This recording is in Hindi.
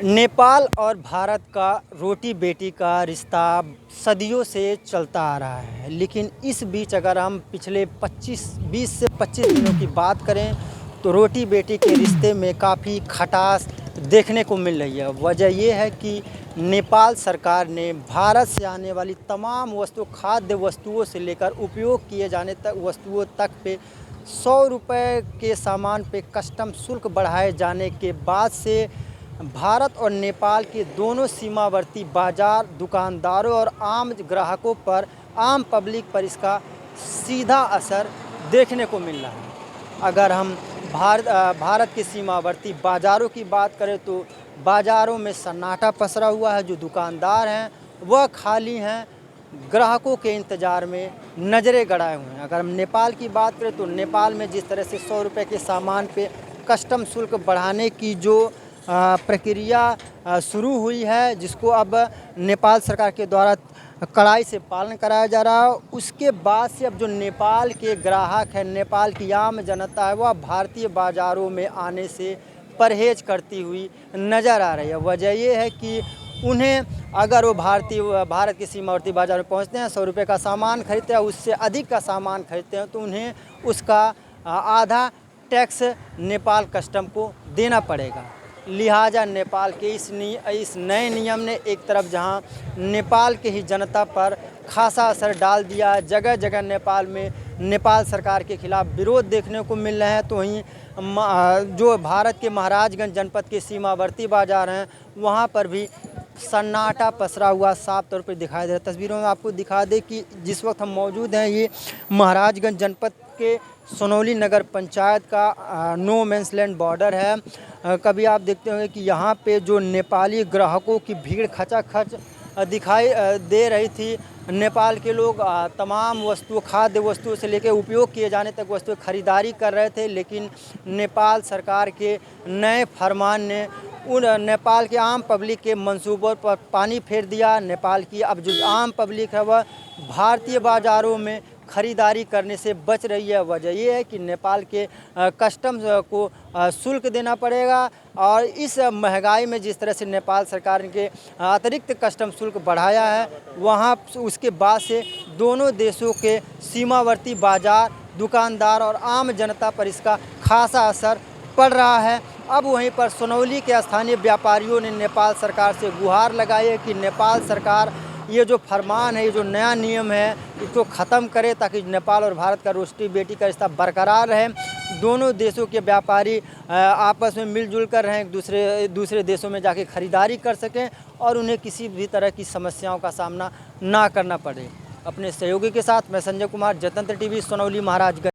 नेपाल और भारत का रोटी बेटी का रिश्ता सदियों से चलता आ रहा है, लेकिन इस बीच अगर हम पिछले 20 से 25 दिनों की बात करें तो रोटी बेटी के रिश्ते में काफ़ी खटास देखने को मिल रही है। वजह यह है कि नेपाल सरकार ने भारत से आने वाली तमाम खाद्य वस्तुओं से लेकर उपयोग किए जाने तक वस्तुओं तक पे 100 रुपये के सामान पे कस्टम शुल्क बढ़ाए जाने के बाद से भारत और नेपाल के दोनों सीमावर्ती बाज़ार, दुकानदारों और आम ग्राहकों पर, आम पब्लिक पर इसका सीधा असर देखने को मिल रहा है। अगर हम भारत के सीमावर्ती बाज़ारों की बात करें तो बाज़ारों में सन्नाटा पसरा हुआ है। जो दुकानदार हैं वह खाली हैं, ग्राहकों के इंतज़ार में नज़रें गड़ाए हुए हैं। अगर हम नेपाल की बात करें तो नेपाल में जिस तरह से 100 रुपये के सामान पे कस्टम शुल्क बढ़ाने की जो प्रक्रिया शुरू हुई है, जिसको अब नेपाल सरकार के द्वारा कड़ाई से पालन कराया जा रहा है, उसके बाद से अब जो नेपाल के ग्राहक हैं, नेपाल की आम जनता है, वह भारतीय बाज़ारों में आने से परहेज करती हुई नज़र आ रही है। वजह ये है कि उन्हें अगर वो भारत के सीमावर्ती बाज़ार में पहुँचते हैं, 100 रुपये का सामान खरीदते हैं, उससे अधिक का सामान खरीदते हैं तो उन्हें उसका आधा टैक्स नेपाल कस्टम को देना पड़ेगा। लिहाजा नेपाल के इस नए नियम ने एक तरफ जहां नेपाल के ही जनता पर खासा असर डाल दिया, जगह जगह नेपाल में नेपाल सरकार के खिलाफ विरोध देखने को मिल रहे हैं, तो वहीं जो भारत के महाराजगंज जनपद के सीमावर्ती बाज़ार हैं वहां पर भी सन्नाटा पसरा हुआ साफ तौर पर दिखाई दे रहा है। तस्वीरों में आपको दिखा दें कि जिस वक्त हम मौजूद हैं ये महाराजगंज जनपद के सोनौली नगर पंचायत का नो मैंस लैंड बॉर्डर है। कभी आप देखते होंगे कि यहाँ पे जो नेपाली ग्राहकों की भीड़ खचाखच दिखाई दे रही थी। नेपाल के लोग तमाम खाद्य वस्तुओं से लेकर उपयोग किए जाने तक वस्तुएं खरीदारी कर रहे थे, लेकिन नेपाल सरकार के नए फरमान ने उन नेपाल के आम पब्लिक के मंसूबों पर पानी फेर दिया। नेपाल की अब जो आम पब्लिक है वह भारतीय बाज़ारों में ख़रीदारी करने से बच रही है। वजह यह है कि नेपाल के कस्टम्स को शुल्क देना पड़ेगा, और इस महंगाई में जिस तरह से नेपाल सरकार के अतिरिक्त कस्टम शुल्क बढ़ाया है, वहाँ उसके बाद से दोनों देशों के सीमावर्ती बाज़ार, दुकानदार और आम जनता पर इसका खासा असर पड़ रहा है। अब वहीं पर सोनौली के स्थानीय व्यापारियों ने नेपाल सरकार से गुहार लगाई है कि नेपाल सरकार ये जो फरमान है, ये जो नया नियम है, इसको ख़त्म करे ताकि नेपाल और भारत का रोटी बेटी का रिश्ता बरकरार रहे। दोनों देशों के व्यापारी आपस में मिलजुल कर रहें, दूसरे देशों में जाके ख़रीदारी कर सकें और उन्हें किसी भी तरह की समस्याओं का सामना ना करना पड़े। अपने सहयोगी के साथ मैं संजय कुमार, जनतंत्र टीवी, सोनौली, महाराजगंज।